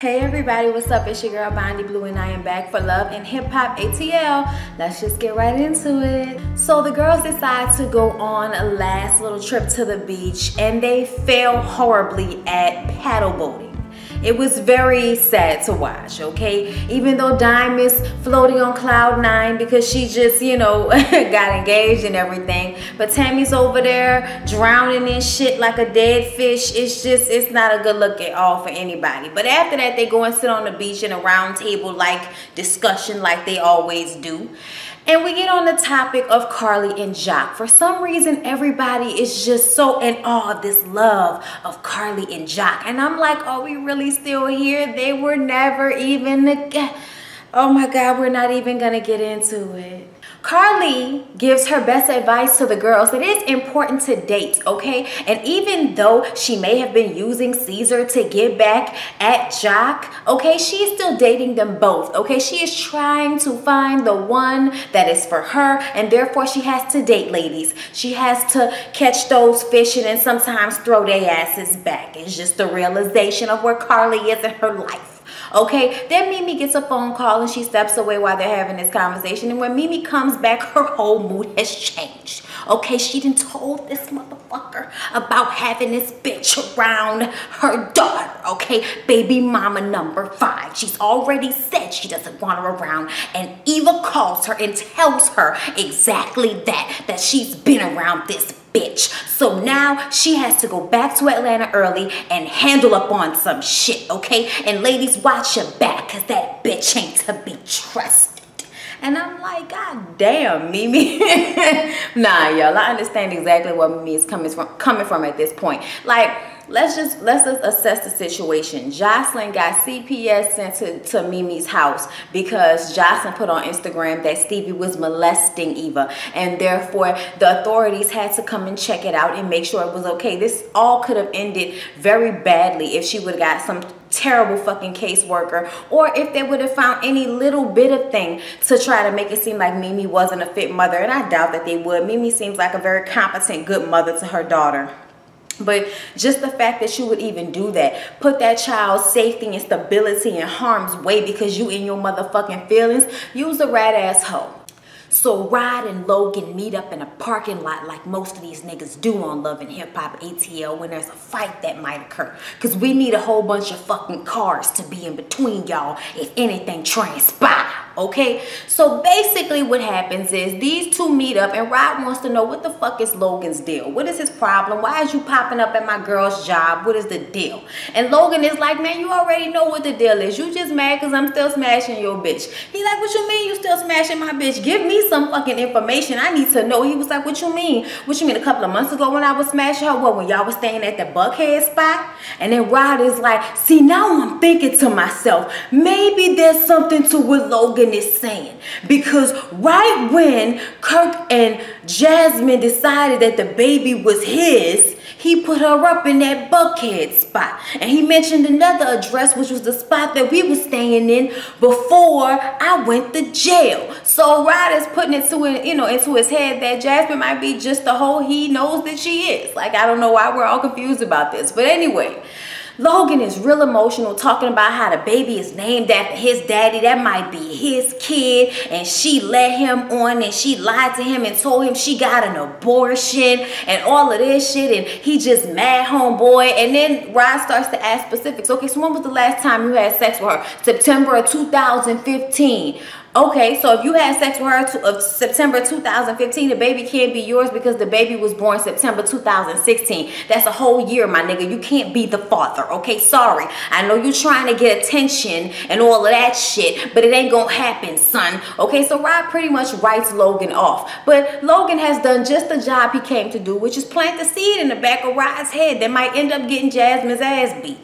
Hey everybody, what's up? It's your girl Bondy Blue and I am back for Love and Hip Hop ATL. Let's just get right into it. So the girls decide to go on a last little trip to the beach and they fail horribly at paddle boating. It was very sad to watch, okay? Even though Diamond's floating on cloud 9 because she just, got engaged and everything. But Tammy's over there drowning in shit like a dead fish. It's not a good look at all for anybody. But after that, they go and sit on the beach in a round table like discussion like they always do. And we get on the topic of Karlie and Jock. For some reason, everybody is just so in awe of this love of Karlie and Jock. And I'm like, are we really still here? They were never even together. Oh my God, we're not even gonna get into it. Karlie gives her best advice to the girls. It is important to date, okay? And even though she may have been using Caesar to get back at Jock, okay, she is still dating them both, okay? She is trying to find the one that is for her, and therefore she has to date ladies. She has to catch those fish and then sometimes throw their asses back. It's just the realization of where Karlie is in her life. Okay, then Mimi gets a phone call and she steps away while they're having this conversation. And when Mimi comes back, her whole mood has changed. Okay, she done told this motherfucker about having this bitch around her daughter. Okay, baby mama number 5. She's already said she doesn't want her around. And Eva calls her and tells her exactly that she's been around this bitch. So now she has to go back to Atlanta early and handle up on some shit, okay? And ladies, watch your back, cause that bitch ain't to be trusted. And I'm like, God damn, Mimi. Nah, y'all, I understand exactly where Mimi is coming from at this point. Like, let's just assess the situation. Jocelyn got CPS sent to Mimi's house because Jocelyn put on Instagram that Stevie was molesting Eva, and therefore the authorities had to come and check it out and make sure it was okay. This all could have ended very badly if she would have got some terrible fucking caseworker, or if they would have found any little bit of thing to try to make it seem like Mimi wasn't a fit mother, and I doubt that they would. Mimi seems like a very competent, good mother to her daughter. But just the fact that you would even do that, put that child's safety and stability in harm's way because you in your motherfucking feelings, you's a rat ass hoe. So Rod and Logan meet up in a parking lot like most of these niggas do on Love and Hip Hop ATL when there's a fight that might occur. Because we need a whole bunch of fucking cars to be in between y'all if anything transpire, okay? So basically what happens is these two meet up and Rod wants to know what the fuck is Logan's deal? What is his problem? Why is you popping up at my girl's job? What is the deal? And Logan is like, man, you already know what the deal is. You just mad because I'm still smashing your bitch. He's like, what you mean you still smashing my bitch? Give me some fucking information. I need to know. He was like, what you mean? What you mean a couple of months ago when I was smashing her? What, when y'all was staying at the Buckhead spot? And then Rod is like, see, now I'm thinking to myself, maybe there's something to what Logan is saying. Because right when Kirk and Jasmine decided that the baby was his, he put her up in that Buckhead spot. And he mentioned another address, which was the spot that we were staying in before I went to jail. So Rod is putting it to into his head that Jasmine might be just the hoe he knows that she is. Like, I don't know why we're all confused about this. But anyway, Logan is real emotional, talking about how the baby is named after his daddy. That might be his kid, and she led him on and she lied to him and told him she got an abortion and all of this shit, and he just mad homeboy. And then Rod starts to ask specifics. Okay, so when was the last time you had sex with her? September of 2015. Okay, so if you had sex with her of September 2015, the baby can't be yours because the baby was born September 2016. That's a whole year, my nigga. You can't be the father, okay? Sorry. I know you're trying to get attention and all of that shit, but it ain't gonna happen, son. Okay, so Rod pretty much writes Logan off. But Logan has done just the job he came to do, which is plant the seed in the back of Rod's head that might end up getting Jasmine's ass beat.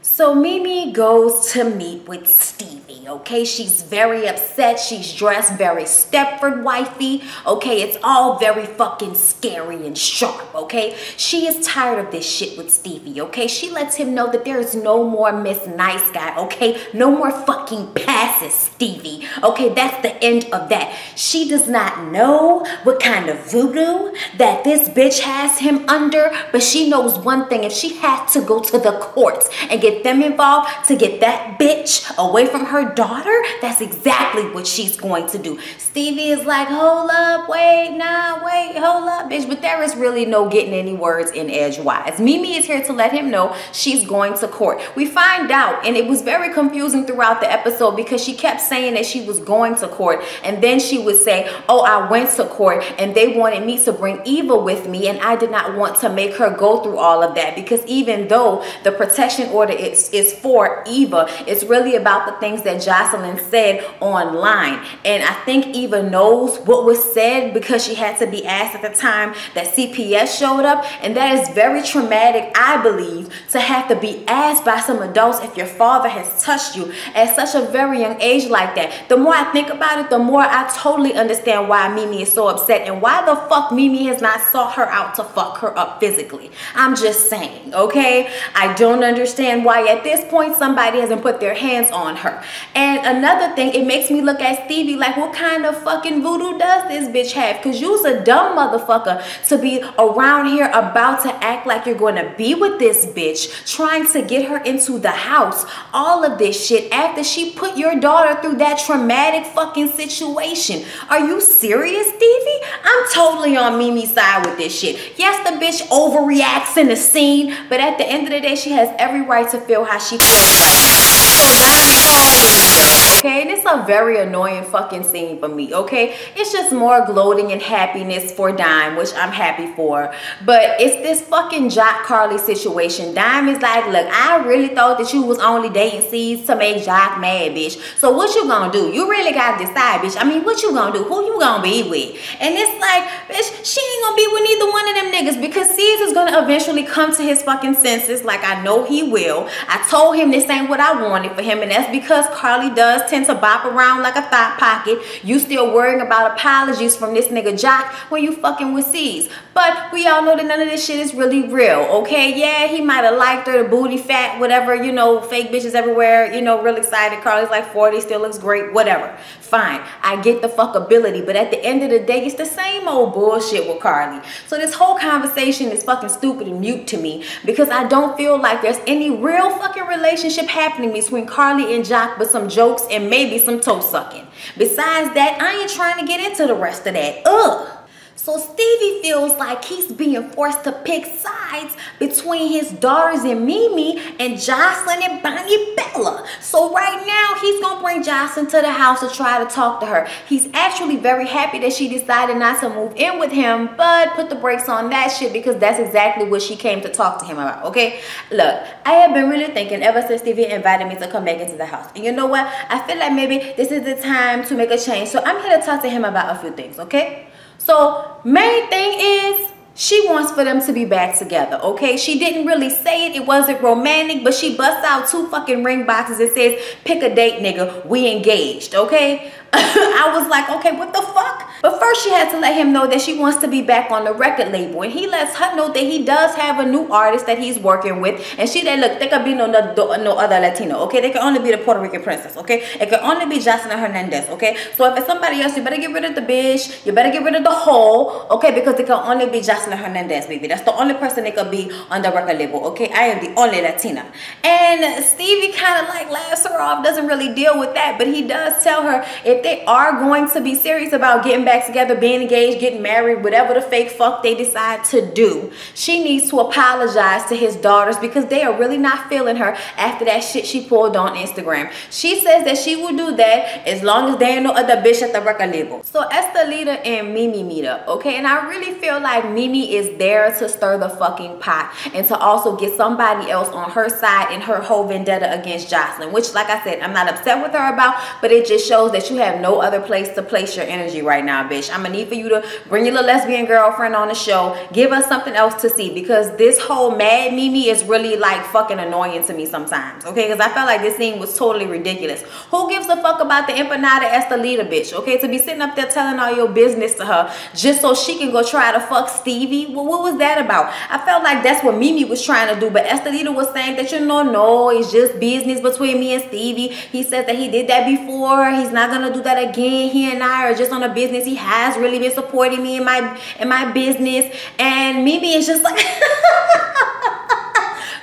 So Mimi goes to meet with Stevie, okay? She's very upset. She's dressed very Stepford wifey, okay? It's all very fucking scary and sharp, okay? She is tired of this shit with Stevie, okay? She lets him know that there is no more Miss Nice Guy, okay? No more fucking passes, Stevie, okay? That's the end of that. She does not know what kind of voodoo that this bitch has him under, but she knows one thing. If she had to go to the courts and get get them involved, to get that bitch away from her daughter, that's exactly what she's going to do. Stevie is like, hold up, wait, nah, wait, hold up, bitch. But there is really no getting any words in edgewise. Mimi is here to let him know she's going to court. We find out, and it was very confusing throughout the episode because she kept saying that she was going to court, and then she would say, oh, I went to court and they wanted me to bring Eva with me, and I did not want to make her go through all of that, because even though the protection order is for Eva, it's really about the things that Jocelyn said online. And I think Eva knows what was said because she had to be asked at the time that CPS showed up, and that is very traumatic, I believe, to have to be asked by some adults if your father has touched you at such a very young age like that. The more I think about it, the more I totally understand why Mimi is so upset and why the fuck Mimi has not sought her out to fuck her up physically. I'm just saying, okay? I don't understand why at this point somebody hasn't put their hands on her. And another thing, it makes me look at Stevie like, what kind of fucking voodoo does this bitch have? Because you's a dumb motherfucker to be around here about to act like you're going to be with this bitch, trying to get her into the house, all of this shit after she put your daughter through that traumatic fucking situation. Are you serious, Stevie? I'm totally on Mimi's side with this shit. Yes, the bitch overreacts in the scene, but at the end of the day, she has every right to feel how she feels right now. So Dime called Mimi back, okay? And it's a very annoying fucking scene for me, okay? It's just more gloating and happiness for Dime, which I'm happy for. But it's this fucking Jock Karlie situation. Dime is like, look, I really thought that you was only dating C's to make Jock mad, bitch. So what you gonna do? You really gotta decide, bitch. I mean, what you gonna do? Who you gonna be with? And it's like, bitch, she ain't gonna be with neither one of them niggas, because C's is gonna eventually come to his fucking senses, like I know he will. I told him this ain't what I wanted for him, and that's because Karlie does tend to bop around like a thought pocket. You still worrying about apologies from this nigga Jock when you fucking with C's. But we all know that none of this shit is really real, okay? Yeah, he might have liked her, the booty fat, whatever, you know, fake bitches everywhere, you know, real excited. Karlie's like 40, still looks great, whatever. Fine, I get the fuckability, but at the end of the day, it's the same old bullshit with Karlie. So this whole conversation is fucking stupid and mute to me, because I don't feel like there's any real fucking relationship happening between Karlie and Jock, but some jokes and maybe some toe sucking. Besides that, I ain't trying to get into the rest of that. Ugh. So Stevie feels like he's being forced to pick sides between his daughters and Mimi and Jocelyn and Bonnie Bella. So right now, he's going to bring Jocelyn to the house to try to talk to her. He's actually very happy that she decided not to move in with him, but put the brakes on that shit because that's exactly what she came to talk to him about, okay? Look, I have been really thinking ever since Stevie invited me to come back into the house. And you know what? I feel like maybe this is the time to make a change. So I'm here to talk to him about a few things, okay? So main thing is she wants for them to be back together, okay? She didn't really say it. It wasn't romantic, but she busts out 2 fucking ring boxes and says, pick a date, nigga. We engaged, okay? I was like, okay, what the fuck? But first she had to let him know that she wants to be back on the record label. And he lets her know that he does have a new artist that he's working with. And she said, look, there could be no other Latino, okay? They can only be the Puerto Rican princess, okay? It can only be Jocelyn Hernandez, okay? So if it's somebody else, you better get rid of the bitch. You better get rid of the hoe, okay? Because it can only be Jocelyn Hernandez, baby. That's the only person that could be on the record label, okay? I am the only Latina. And Stevie kind of like laughs her off, doesn't really deal with that. But he does tell her if they are going to be serious about getting back together, being engaged, getting married, whatever the fake fuck they decide to do, she needs to apologize to his daughters because they are really not feeling her after that shit she pulled on Instagram. She says that she will do that as long as there ain't no other bitch at the record label. So Estelita and Mimi meet up, okay? And I really feel like Mimi is there to stir the fucking pot and to also get somebody else on her side in her whole vendetta against Jocelyn, which, like I said, I'm not upset with her about, but it just shows that you have no other place to place your energy right now, bitch. I'm gonna need for you to bring your little lesbian girlfriend on the show. Give us something else to see, because this whole mad Mimi is really like fucking annoying to me sometimes, okay? Because I felt like this scene was totally ridiculous. Who gives a fuck about the empanada Estelita, bitch, okay? To be sitting up there telling all your business to her just so she can go try to fuck Stevie? Well, what was that about? I felt like that's what Mimi was trying to do, but Estelita was saying that, you know, no, it's just business between me and Stevie. He said that he did that before. He's not gonna do that again. He and I are just on a business. He has really been supporting me in my business. And Mimi is just like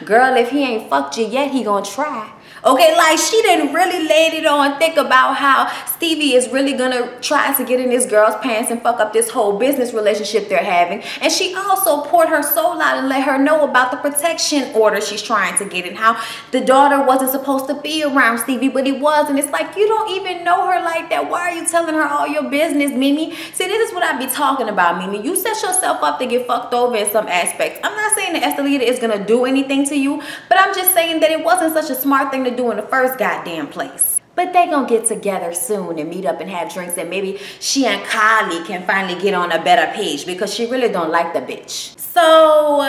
Girl, if he ain't fucked you yet, he gonna try. Okay, like she didn't really laid it on thick about how Stevie is really gonna try to get in this girl's pants and fuck up this whole business relationship they're having. And she also poured her soul out and let her know about the protection order she's trying to get and how the daughter wasn't supposed to be around Stevie, but he was. And it's like, you don't even know her like that. Why are you telling her all your business, Mimi? See, this is what I be talking about, Mimi. You set yourself up to get fucked over in some aspects. I'm not saying that Estelita is gonna do anything to you, but I'm just saying that it wasn't such a smart thing to do in the first goddamn place. But they gonna get together soon and meet up and have drinks, and maybe she and KARLIE can finally get on a better page because she really don't like the bitch. So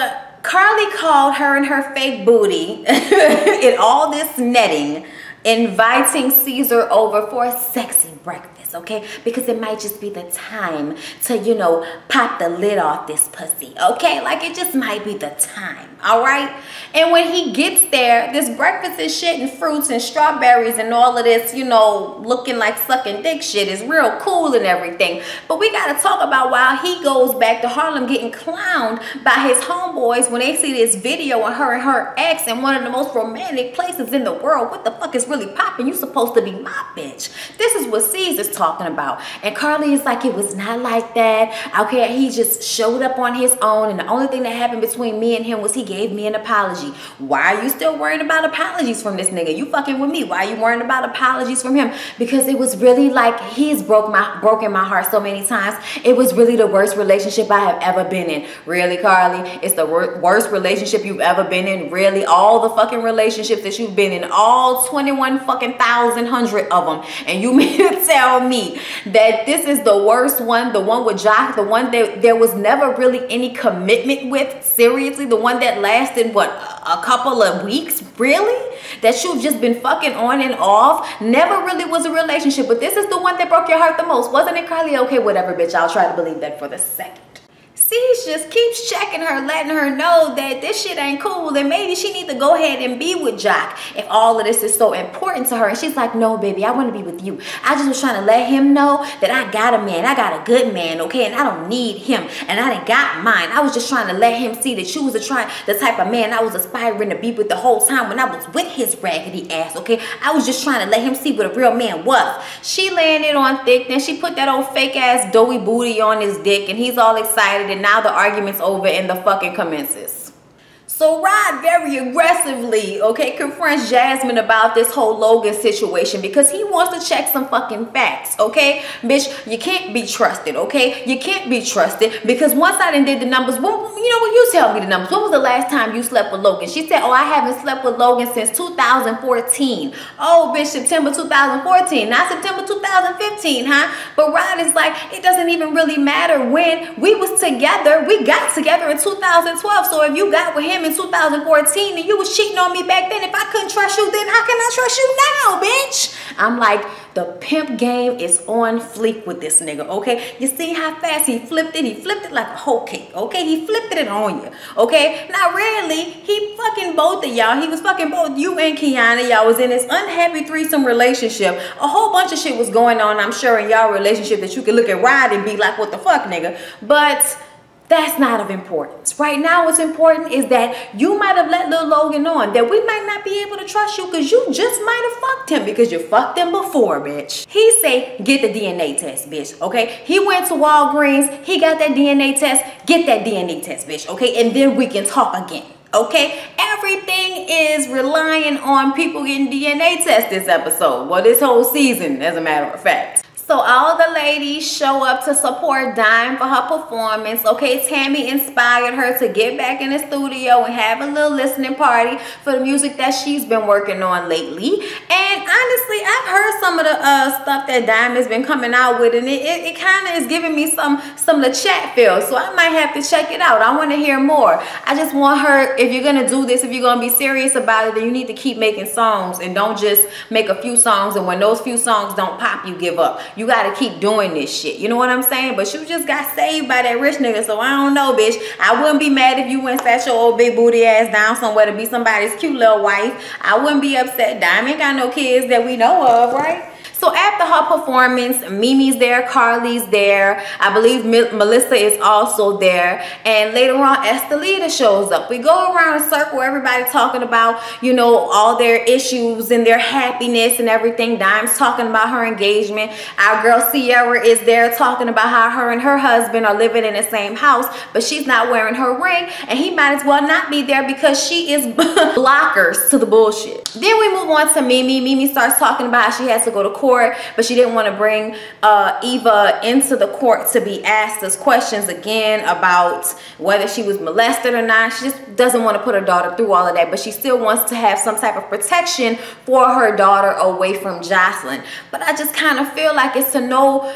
KARLIE called her and her fake booty in all this netting, inviting Caesar over for a sexy breakfast, okay? Because it might just be the time to, you know, pop the lid off this pussy, okay? Like, it just might be the time, all right? And when he gets there, this breakfast is shit and fruits and strawberries and all of this, you know, looking like sucking dick shit is real cool and everything. But we gotta talk about while he goes back to Harlem getting clowned by his homeboys when they see this video of her and her ex in one of the most romantic places in the world. What the fuck is really popping? You supposed to be my bitch. This is what Caesar's talking about. And KARLIE is like, it was not like that. Okay, he just showed up on his own, and the only thing that happened between me and him was he gave me an apology. Why are you still worrying about apologies from this nigga? You fucking with me. Why are you worrying about apologies from him? Because it was really like he's broken my heart so many times. It was really the worst relationship I have ever been in. Really, KARLIE? It's the worst relationship you've ever been in? Really? All the fucking relationships that you've been in, all 21 fucking thousand hundred of them, and you mean to tell me that this is the worst one, the one with Jock, the one that there was never really any commitment with? Seriously? The one that lasted what, a couple of weeks? Really? That you've just been fucking on and off? Never really was a relationship, but this is the one that broke your heart the most, wasn't it, KARLIE? Okay, whatever, bitch, I'll try to believe that for the second. Cease just keeps checking her, letting her know that this shit ain't cool, and maybe she need to go ahead and be with Jock if all of this is so important to her. And she's like, no, baby, I want to be with you. I just was trying to let him know that I got a man. I got a good man, okay? And I don't need him. And I done got mine. I was just trying to let him see that you was the type of man I was aspiring to be with the whole time when I was with his raggedy ass, okay? I was just trying to let him see what a real man was. She landed on thick, then she put that old fake ass doughy booty on his dick, and he's all excited, and now the argument's over and the fucking commences. So Rod very aggressively, okay, confronts Jasmine about this whole Logan situation because he wants to check some fucking facts, okay? Bitch, you can't be trusted, okay? You can't be trusted because once I done did the numbers, well, you know what, you tell me the numbers. When was the last time you slept with Logan? She said, oh, I haven't slept with Logan since 2014. Oh, bitch, September 2014, not September 2015, huh? But Rod is like, it doesn't even really matter when we was together. We got together in 2012, so if you got with him in 2014 and you was cheating on me back then, if I couldn't trust you then, how can I trust you now, bitch? I'm like, the pimp game is on fleek with this nigga, okay? You see how fast he flipped it? He flipped it like a whole cake, okay? He flipped it on you, okay? Now, really, he fucking both of y'all. He was fucking both you and Kiana. Y'all was in this unhappy threesome relationship. A whole bunch of shit was going on, I'm sure, in y'all relationship that you could look at Rod and be like, what the fuck, nigga? But that's not of importance. Right now, what's important is that you might have let Lil Logan on that we might not be able to trust you because you just might have fucked him because you fucked him before, bitch. He say, get the DNA test, bitch, okay? He went to Walgreens, he got that DNA test, get that DNA test, bitch, okay? And then we can talk again, okay? Everything is relying on people getting DNA tests this episode. Well, this whole season, as a matter of fact. So all the ladies show up to support Dime for her performance. Okay, Tammy inspired her to get back in the studio and have a little listening party for the music that she's been working on lately. And honestly, I've heard some of the stuff that Dime has been coming out with, and it kind of is giving me some of the chat feel. So I might have to check it out. I want to hear more. I just want her, if you're gonna do this, if you're gonna be serious about it, then you need to keep making songs and don't just make a few songs, and when those few songs don't pop, you give up. You gotta keep doing this shit. You know what I'm saying? But you just got saved by that rich nigga, so I don't know, bitch. I wouldn't be mad if you went sat your old big booty ass down somewhere to be somebody's cute little wife. I wouldn't be upset. Dime ain't got no kids that we know of, right? So after her performance, Mimi's there, Karlie's there, I believe Melissa is also there, and later on Estelita shows up. We go around a circle, everybody talking about, you know, all their issues and their happiness and everything. Dime's talking about her engagement. Our girl Sierra is there talking about how her and her husband are living in the same house, but she's not wearing her ring, and he might as well not be there because she is blockers to the bullshit. Then we move on to Mimi. Mimi starts talking about how she has to go to court, but she didn't want to bring Eva into the court to be asked us questions again about whether she was molested or not. She just doesn't want to put her daughter through all of that, but she still wants to have some type of protection for her daughter away from Jocelyn. But I just kind of feel like it's to no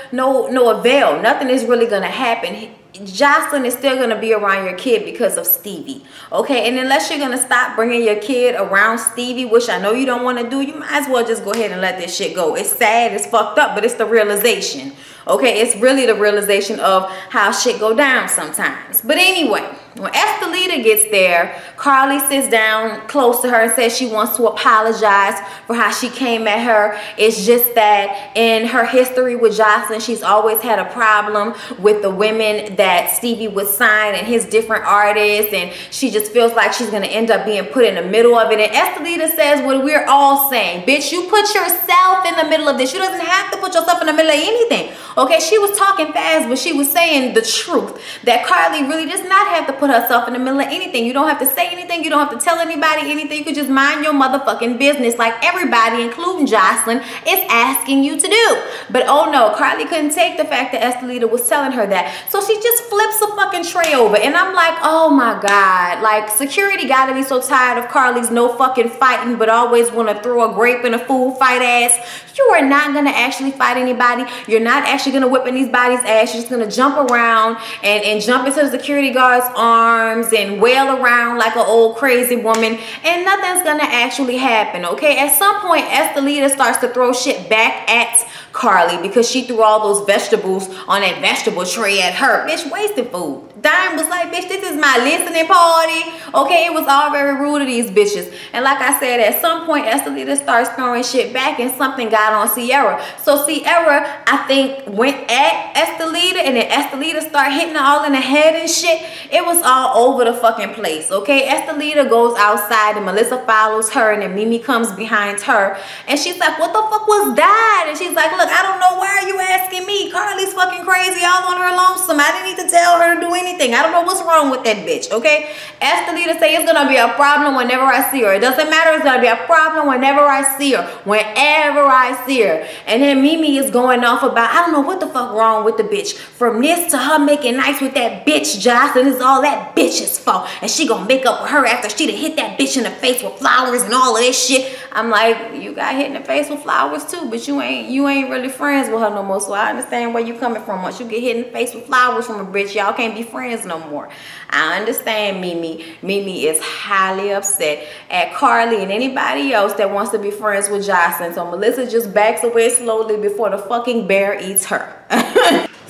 avail. Nothing is really going to happen. Jocelyn is still going to be around your kid because of Stevie, okay? And unless you're going to stop bringing your kid around Stevie, which I know you don't want to do, you might as well just go ahead and let this shit go. It's sad, it's fucked up, but it's the realization, okay? It's really the realization of how shit go down sometimes. But anyway, when Estelita gets there, Karlie sits down close to her and says she wants to apologize for how she came at her. It's just that in her history with Jocelyn, she's always had a problem with the women that Stevie would sign and his different artists, and she just feels like she's going to end up being put in the middle of it. And Estelita says what we're all saying, bitch, you put yourself in the middle of this. You doesn't have to put yourself in the middle of anything, okay? She was talking fast, but she was saying the truth, that Karlie really does not have to put herself in the middle of anything. You don't have to say anything. You don't have to tell anybody anything. You could just mind your motherfucking business like everybody, including Jocelyn, is asking you to do. But oh no, Karlie couldn't take the fact that Estelita was telling her that. So she just flips a fucking tray over. And I'm like, oh my God. Like, security gotta be so tired of Karlie's no fucking fighting, but always want to throw a grape in a food fight ass. You are not going to actually fight anybody. You're not actually going to whip anybody's ass. You're just going to jump around and jump into the security guard's arms and wail around like an old crazy woman, and nothing's going to actually happen, okay? At some point, Estelita starts to throw shit back at Karlie because she threw all those vegetables on that vegetable tray at her. Bitch, wasted food. Dime was like, bitch, this is my listening party, okay? It was all very rude to these bitches. And like I said, at some point, Estelita starts throwing shit back, and something got on Sierra. So Sierra, I think, went at Estelita, and then Estelita started hitting her all in the head and shit. It was all over the fucking place, okay? Estelita goes outside, and Melissa follows her, and then Mimi comes behind her, and she's like, what the fuck was that? And she's like, look, I don't know, why are you asking me? Karlie's fucking crazy, all on her lonesome. I didn't need to tell her to do anything. I don't know what's wrong with that bitch, okay? Estelita say it's gonna be a problem whenever I see her. It doesn't matter, it's gonna be a problem whenever I see her. Whenever I see her. And then Mimi is going off about, I don't know what the fuck wrong with the bitch. From this to her making nice with that bitch Jocelyn is all that bitch's fault. And she gonna make up with her after she done hit that bitch in the face with flowers and all of this shit. I'm like, you got hit in the face with flowers too, but you ain't really friends with her no more. So I understand where you coming from. Once you get hit in the face with flowers from a bitch, y'all can't be friends no more. I understand Mimi. Mimi is highly upset at Karlie and anybody else that wants to be friends with Jocelyn. So Melissa just backs away slowly before the fucking bear eats her.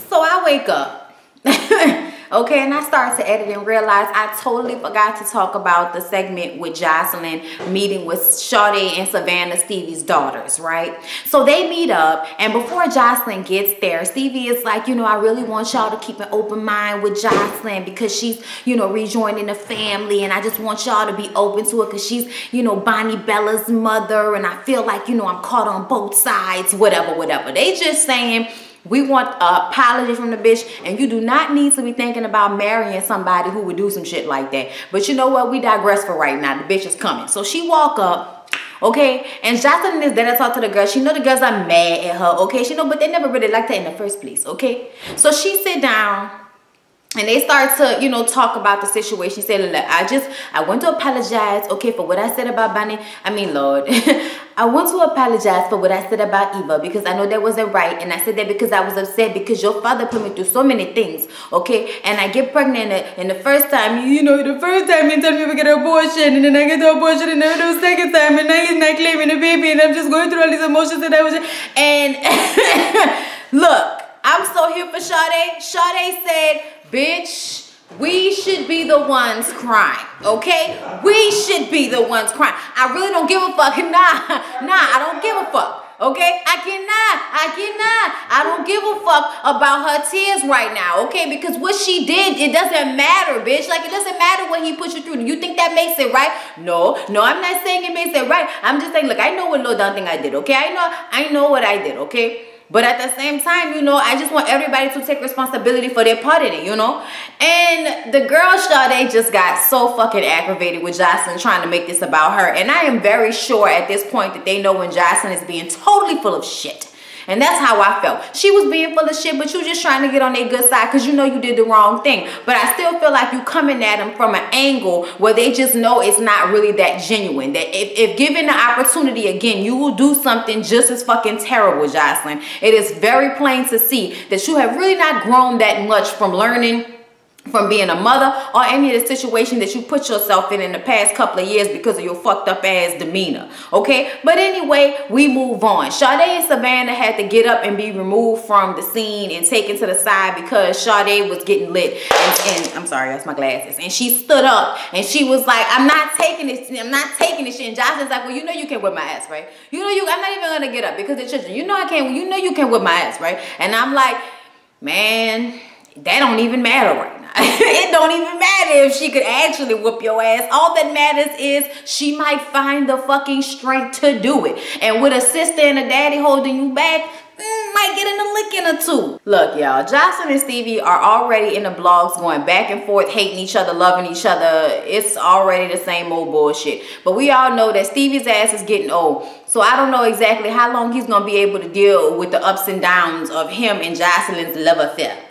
So I wake up. Okay, and I start to edit and realize I totally forgot to talk about the segment with Jocelyn meeting with Sade and Savannah, Stevie's daughters, right? So they meet up, and before Jocelyn gets there, Stevie is like, you know, I really want y'all to keep an open mind with Jocelyn because she's, you know, rejoining the family, and I just want y'all to be open to it because she's, you know, Bonnie Bella's mother, and I feel like, you know, I'm caught on both sides, whatever. They just saying, we want an apology from the bitch, and you do not need to be thinking about marrying somebody who would do some shit like that. But you know what? We digress for right now. The bitch is coming. So she walk up, okay? And Jocelyn is there to talk to the girls. She know the girls are mad at her, okay? She know, but they never really liked her in the first place, okay? So she sit down, and they start to, you know, talk about the situation. She said, look, I want to apologize, okay, for what I said about Bonnie. I mean, Lord. I want to apologize for what I said about Eva because I know that wasn't right. And I said that because I was upset because your father put me through so many things, okay? And I get pregnant and the first time, you know, the first time he told me we get an abortion, and then I get the abortion, and then the second time, and now he's not claiming the baby, and I'm just going through all these emotions that I was, and look, I'm so here for Sade. Sade said, bitch, we should be the ones crying, okay? We should be the ones crying. I really don't give a fuck. Nah, I don't give a fuck. okay? I cannot. I don't give a fuck about her tears right now, okay? Because what she did, it doesn't matter, bitch. Like, it doesn't matter what he put you through. Do you think that makes it right? No, I'm not saying it makes it right. I'm just saying, look, I know what little dumb thing I did, okay? I know what I did, okay? But at the same time, you know, I just want everybody to take responsibility for their part in it, you know? And the girl Sade just got so fucking aggravated with Jocelyn trying to make this about her. And I am very sure at this point that they know when Jocelyn is being totally full of shit. And that's how I felt. She was being full of shit, but you just trying to get on their good side because you know you did the wrong thing. But I still feel like you coming at them from an angle where they just know it's not really that genuine. That if given the opportunity again, you will do something just as fucking terrible, Jocelyn. It is very plain to see that you have really not grown that much from learning from being a mother or any of the situation that you put yourself in the past couple of years because of your fucked up ass demeanor, okay? But anyway, we move on. Sade and Savannah had to get up and be removed from the scene and taken to the side because Sade was getting lit. And I'm sorry, that's my glasses. And she stood up and she was like, I'm not taking this shit. And Josh is like, well, you know you can whip my ass, right? You know I'm not even gonna get up because the children, you know I can't, you know you can whip my ass, right? And I'm like, man, that don't even matter right now. It don't even matter if she could actually whoop your ass. All that matters is she might find the fucking strength to do it. And with a sister and a daddy holding you back, might get in a licking or two. Look, y'all, Jocelyn and Stevie are already in the blogs going back and forth, hating each other, loving each other. It's already the same old bullshit. But we all know that Stevie's ass is getting old. So I don't know exactly how long he's going to be able to deal with the ups and downs of him and Jocelyn's love affair.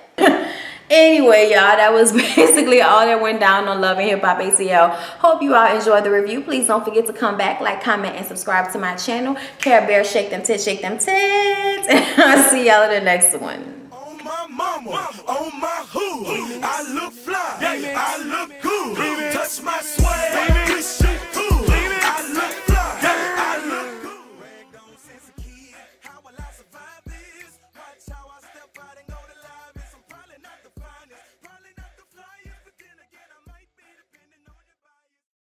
Anyway, y'all, that was basically all that went down on Love and Hip Hop ATL. Hope you all enjoyed the review. Please don't forget to come back, like, comment, and subscribe to my channel. Care Bear, shake them tits, shake them tits. And I'll see y'all in the next one. On my mama, on my hood, I look fly, I look good. Touch my